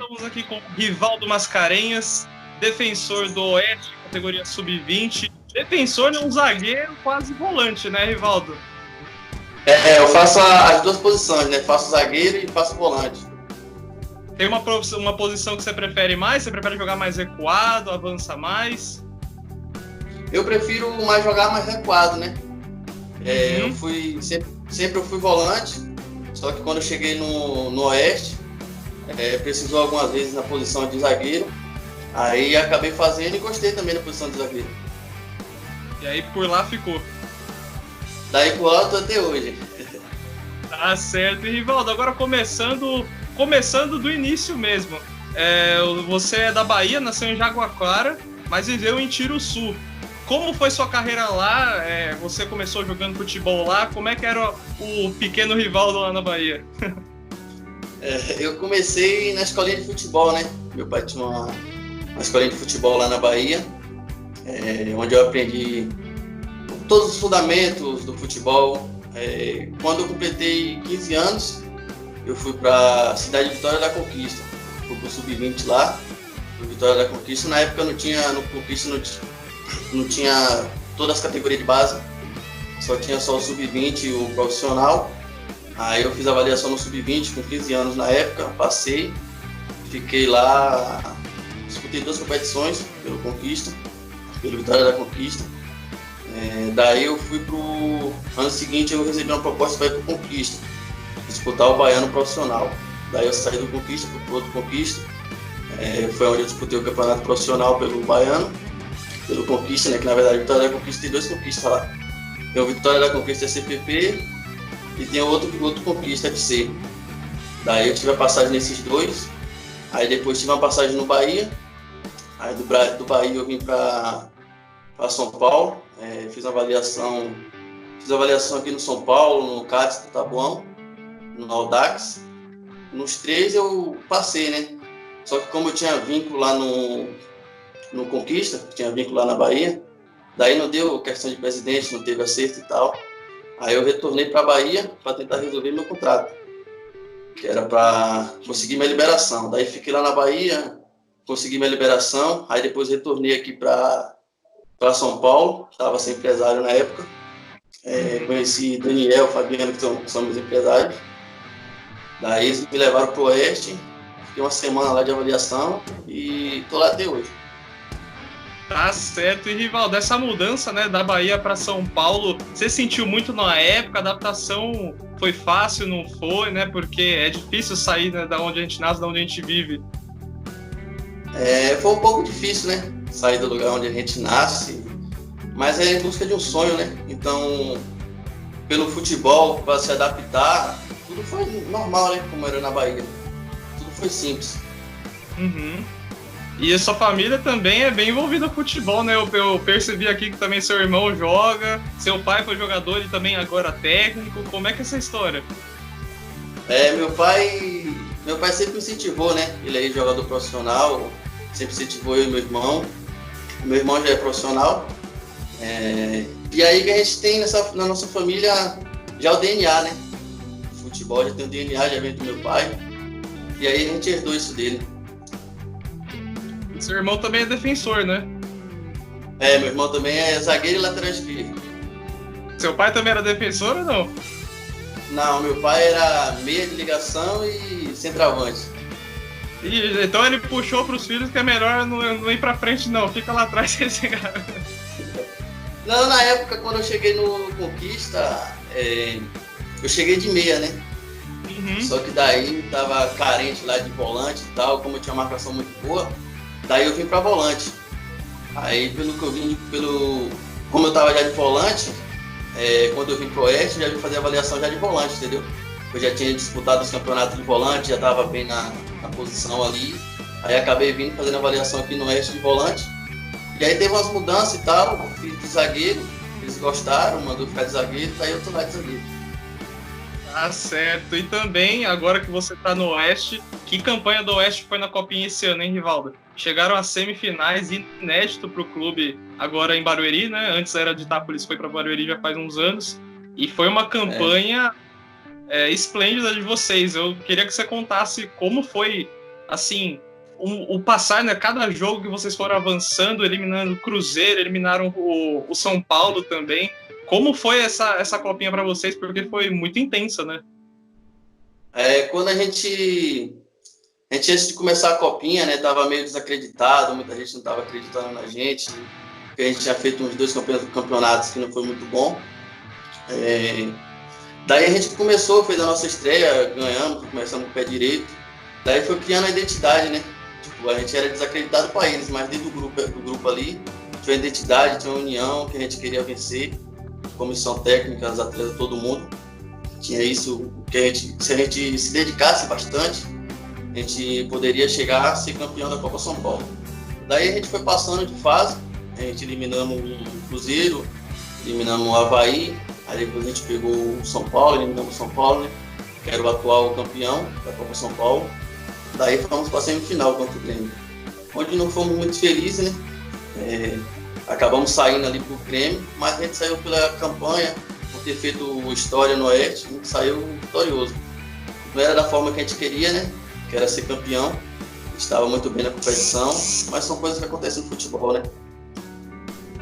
estamos aqui com Rivaldo Mascarenhas, defensor do Oeste, categoria sub-20. Defensor, né? Um zagueiro, quase volante, né, Rivaldo? Eu faço as duas posições, né? Faço zagueiro e faço volante. Tem uma posição que você prefere mais? Você prefere jogar mais recuado, avança mais? Eu prefiro mais jogar mais recuado, né? Eu fui sempre eu fui volante, só que quando eu cheguei no Oeste, precisou algumas vezes na posição de zagueiro, aí acabei fazendo e gostei também da posição de zagueiro. E aí por lá ficou. Daí pro alto até hoje. Tá certo. E Rivaldo, agora começando do início mesmo. Você é da Bahia, nasceu em Jaguarara, mas viveu em Tiruçu. Como foi sua carreira lá? Você começou jogando futebol lá? Como é que era o pequeno Rivaldo lá na Bahia? Eu comecei na escolinha de futebol, né? Meu pai tinha uma escolinha de futebol lá na Bahia, onde eu aprendi todos os fundamentos do futebol. Quando eu completei 15 anos, eu fui para a cidade de Vitória da Conquista. Fui para o Sub-20 lá, no Vitória da Conquista. Na época no Conquista não tinha todas as categorias de base, só tinha só o Sub-20 e o profissional. Aí eu fiz a avaliação no Sub-20 com 15 anos na época, passei, fiquei lá, disputei 2 competições pelo Conquista, pelo Vitória da Conquista. Daí eu fui pro ano seguinte, eu recebi uma proposta para ir pro Conquista, disputar o Baiano profissional. Daí eu saí do Conquista pro outro Conquista, foi onde eu disputei o campeonato profissional pelo Baiano, pelo Conquista, né, que na verdade o Vitória da Conquista tem 2 conquistas lá. Tem o Vitória da Conquista CPP e tem outro Conquista FC. Daí eu tive a passagem nesses 2, aí depois tive uma passagem no Bahia, aí do Bahia eu vim para São Paulo, fiz avaliação aqui no São Paulo, no CATS do Taboão, no Audax. Nos 3 eu passei, né? Só que como eu tinha vínculo lá no Conquista, tinha vínculo lá na Bahia, daí não deu questão de presidente, não teve acerto e tal. Aí eu retornei para a Bahia para tentar resolver meu contrato, que era para conseguir minha liberação. Daí fiquei lá na Bahia, consegui minha liberação, aí depois retornei aqui para São Paulo, estava sem empresário na época. Conheci Daniel, Fabiano, que são meus empresários. Daí eles me levaram para o Oeste, fiquei uma semana lá de avaliação e estou lá até hoje. Tá certo. E Rivaldo, essa mudança, né, da Bahia para São Paulo, você sentiu muito na época? A adaptação foi fácil, não foi, né? Porque é difícil sair, né, da onde a gente nasce, da onde a gente vive. Foi um pouco difícil, né? Sair do lugar onde a gente nasce, mas é em busca de um sonho, né? Então, pelo futebol, para se adaptar, tudo foi normal, né? Como era na Bahia. Tudo foi simples. Uhum. E a sua família também é bem envolvida no futebol, né? Eu percebi aqui que também seu irmão joga, seu pai foi jogador e também agora técnico. Como é que é essa história? Meu pai sempre me incentivou, né? Ele é jogador profissional, sempre incentivou eu e meu irmão. Meu irmão já é profissional. E aí que a gente tem na nossa família já o DNA, né? O futebol já tem o DNA, já vem do meu pai. E aí a gente herdou isso dele. Seu irmão também é defensor, né? Meu irmão também é zagueiro e lateral esquerdo. Seu pai também era defensor ou não? Não, meu pai era meia de ligação e centroavante. Então ele puxou para os filhos que é melhor não ir para frente, não. Fica lá atrás esse cara. Não, na época, quando eu cheguei no Conquista, eu cheguei de meia, né? Uhum. Só que daí tava carente lá de volante e tal, como eu tinha uma marcação muito boa, daí eu vim para volante. Aí, pelo que eu vim, como eu tava já de volante, quando eu vim pro Oeste, já vim fazer avaliação já de volante, entendeu? Eu já tinha disputado os campeonatos de volante, já tava bem na posição ali. Aí acabei vindo fazendo avaliação aqui no Oeste de volante. E aí teve umas mudanças e tal, fiz de zagueiro, eles gostaram, mandou ficar de zagueiro, daí eu tô lá de zagueiro. Tá certo. E também, agora que você tá no Oeste, que campanha do Oeste foi na Copinha esse ano, hein, Rivaldo? Chegaram às semifinais, inédito pro clube, agora em Barueri, né? Antes era de Itápolis, foi para Barueri já faz uns anos. E foi uma campanha esplêndida de vocês. Eu queria que você contasse como foi assim, o passar, né? Cada jogo que vocês foram avançando, eliminando o Cruzeiro, eliminaram o São Paulo também. Como foi essa copinha para vocês? Porque foi muito intensa, né? Quando a gente antes de começar a copinha, né, tava meio desacreditado, muita gente não estava acreditando na gente, porque a gente tinha feito uns 2 campeonatos que não foi muito bom. Daí a gente começou, fez a nossa estreia, ganhamos, começamos com o pé direito. Daí foi criando a identidade, né? Tipo, a gente era desacreditado para eles, mas dentro do grupo ali, tinha uma identidade, tinha uma união que a gente queria vencer. Comissão técnica, os atletas, todo mundo. Tinha isso, que se a gente se dedicasse bastante, a gente poderia chegar a ser campeão da Copa São Paulo. Daí a gente foi passando de fase, a gente eliminamos o Cruzeiro, eliminamos o Avaí, aí depois a gente pegou o São Paulo, eliminamos o São Paulo, né, que era o atual campeão da Copa São Paulo. Daí fomos para a semifinal contra o Grêmio, onde não fomos muito felizes, né? Acabamos saindo ali pro Grêmio, mas a gente saiu pela campanha, por ter feito história no Oeste, a gente saiu vitorioso. Não era da forma que a gente queria, né? Que era ser campeão, estava muito bem na competição, mas são coisas que acontecem no futebol, né?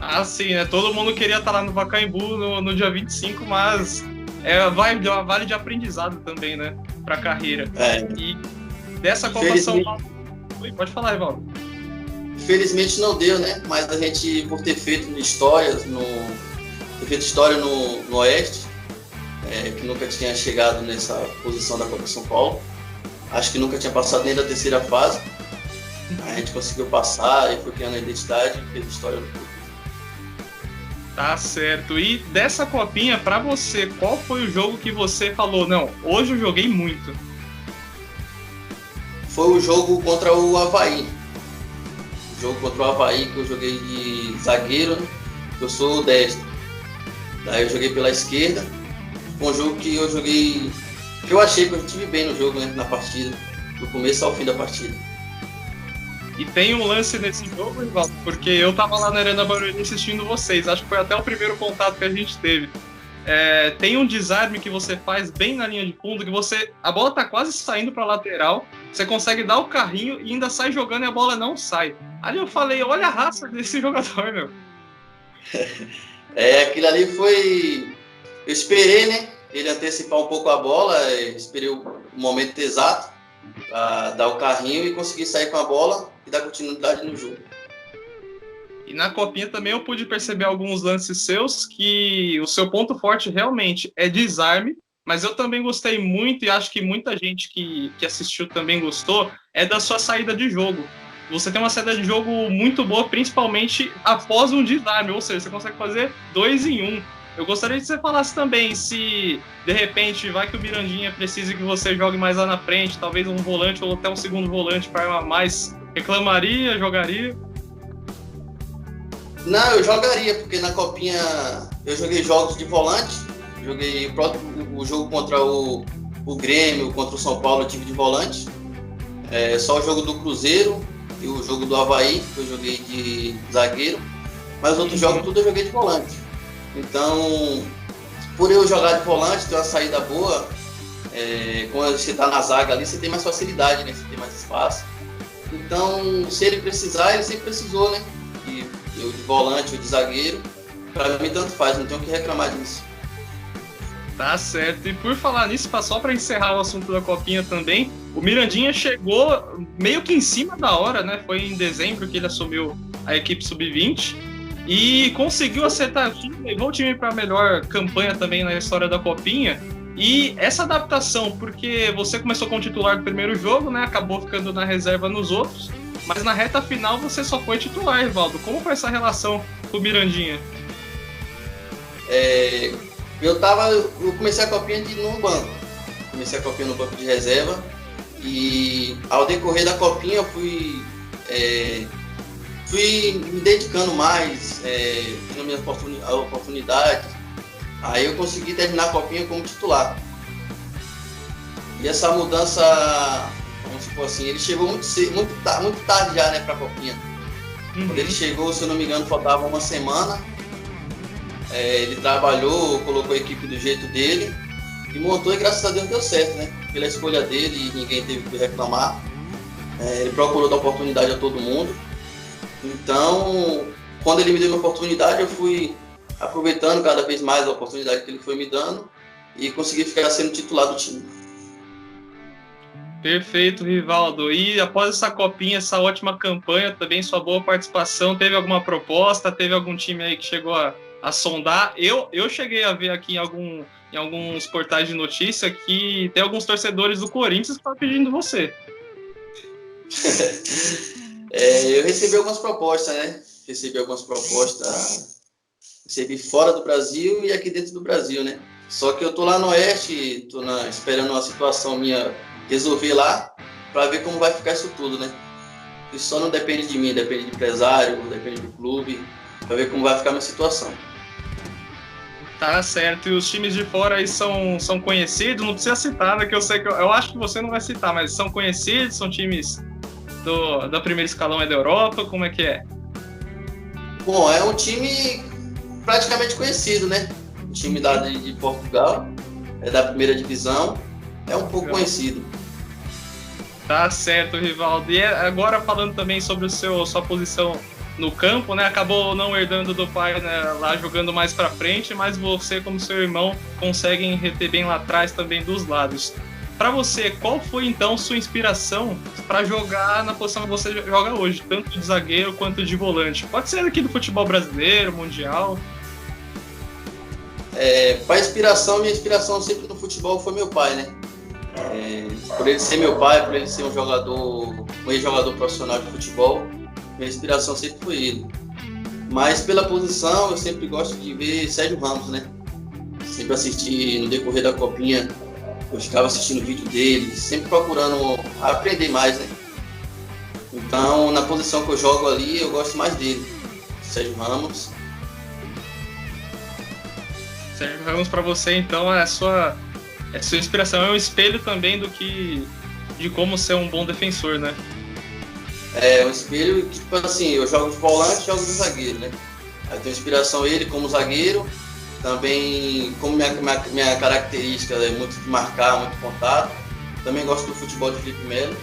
Ah, sim, né? Todo mundo queria estar lá no Pacaembu no dia 25, mas vale de aprendizado também, né? Pra carreira. E dessa Copa São Paulo... Pode falar, Evaldo. Infelizmente não deu, né? Mas a gente, por ter feito história no Oeste, que nunca tinha chegado nessa posição da Copa São Paulo, acho que nunca tinha passado nem da terceira fase, a gente conseguiu passar e foi criando a identidade e fez história no clube. Tá certo. E dessa copinha, pra você, qual foi o jogo que você falou, não, hoje eu joguei muito? Foi o jogo contra o Avaí. O jogo contra o Avaí, que eu joguei de zagueiro, né? Eu sou destro. Daí eu joguei pela esquerda. Foi um jogo que eu joguei, que eu achei que eu estive bem no jogo, né? Na partida, do começo ao fim da partida. E tem um lance nesse jogo, Evaldo, porque eu tava lá na Arena Barueri assistindo vocês, acho que foi até o primeiro contato que a gente teve. Tem um desarme que você faz bem na linha de fundo, que a bola tá quase saindo pra lateral, você consegue dar o carrinho e ainda sai jogando e a bola não sai. Ali eu falei, olha a raça desse jogador, meu. Aquilo ali foi... Eu esperei, né? Ele antecipar um pouco a bola, esperei o momento exato para dar o carrinho e conseguir sair com a bola e dar continuidade no jogo. E na copinha também eu pude perceber alguns lances seus que o seu ponto forte realmente é desarme, mas eu também gostei muito e acho que muita gente que assistiu também gostou, é da sua saída de jogo. Você tem uma saída de jogo muito boa, principalmente após um desarme, ou seja, você consegue fazer 2 em 1. Eu gostaria que você falasse também se, de repente, vai que o Mirandinha precise que você jogue mais lá na frente, talvez um volante ou até um segundo volante para armar mais. Reclamaria, jogaria? Não, eu jogaria, porque na copinha eu joguei jogos de volante, joguei o jogo contra o Grêmio, contra o São Paulo, eu tive de volante. Só o jogo do Cruzeiro e o jogo do Avaí, que eu joguei de zagueiro, mas os outros jogos tudo eu joguei de volante. Então, por eu jogar de volante, ter uma saída boa, quando você está na zaga ali, você tem mais facilidade, né? Você tem mais espaço. Então, se ele precisar, ele sempre precisou, né? E eu de volante ou de zagueiro, para mim tanto faz, não tenho o que reclamar disso. Tá certo. E por falar nisso, só para encerrar o assunto da copinha também, o Mirandinha chegou meio que em cima da hora, né? Foi em dezembro que ele assumiu a equipe sub-20 e conseguiu acertar o time, levou o time para a melhor campanha também na história da copinha. E essa adaptação, porque você começou como titular do primeiro jogo, né? Acabou ficando na reserva nos outros, mas na reta final você só foi titular, Evaldo. Como foi essa relação com o Mirandinha? Eu comecei a copinha no banco. Comecei a copinha no banco de reserva e ao decorrer da copinha eu fui me dedicando mais, tendo minhas oportunidades. Aí eu consegui terminar a copinha como titular. E essa mudança, vamos supor assim, ele chegou muito cedo, muito tarde já, né, para a copinha. Quando ele chegou, se eu não me engano, faltava uma semana. Ele trabalhou, colocou a equipe do jeito dele e montou, e graças a Deus deu certo, né? Pela escolha dele, ninguém teve que reclamar. Ele procurou dar oportunidade a todo mundo. Então, quando ele me deu a oportunidade, eu fui aproveitando cada vez mais a oportunidade que ele foi me dando e consegui ficar sendo titular do time. Perfeito, Rivaldo. E após essa copinha, essa ótima campanha, também sua boa participação, teve alguma proposta? Teve algum time aí que chegou a sondar? Eu cheguei a ver aqui em alguns portais de notícia que tem alguns torcedores do Corinthians que estão pedindo você. Eu recebi algumas propostas, né? Recebi fora do Brasil e aqui dentro do Brasil, né? Só que eu tô lá no Oeste, esperando uma situação minha resolver lá, para ver como vai ficar isso tudo, né? Isso só não depende de mim, depende do empresário, depende do clube, para ver como vai ficar a minha situação. Tá certo, e os times de fora aí são conhecidos, não precisa citar, né? Que eu sei que eu acho que você não vai citar, mas são conhecidos, são times da primeiro escalão da Europa, como é que é? Bom, é um time praticamente conhecido, né? Um time de Portugal, é da primeira divisão, é um pouco conhecido. Tá certo, Rivaldo. E agora falando também sobre sua posição no campo, né? Acabou não herdando do pai, né, lá jogando mais para frente, mas você, como seu irmão, conseguem reter bem lá atrás também dos lados. Para você, qual foi então sua inspiração para jogar na posição que você joga hoje, tanto de zagueiro quanto de volante? Pode ser aqui do futebol brasileiro, mundial. Minha inspiração sempre no futebol foi meu pai, né? Por ele ser meu pai, por ele ser um ex-jogador profissional de futebol, minha inspiração sempre foi ele. Mas pela posição, eu sempre gosto de ver Sérgio Ramos, né? Sempre assisti no decorrer da copinha, eu ficava assistindo o vídeo dele, sempre procurando aprender mais, né? Então, na posição que eu jogo ali, eu gosto mais dele, Sérgio Ramos. Sérgio Ramos para você, então, é sua inspiração, é um espelho também de como ser um bom defensor, né? É um espelho que, tipo assim, eu jogo de volante e jogo de zagueiro, né? Aí tenho inspiração ele como zagueiro, também como minha característica é muito de marcar, muito contato. Também gosto do futebol de Felipe Melo.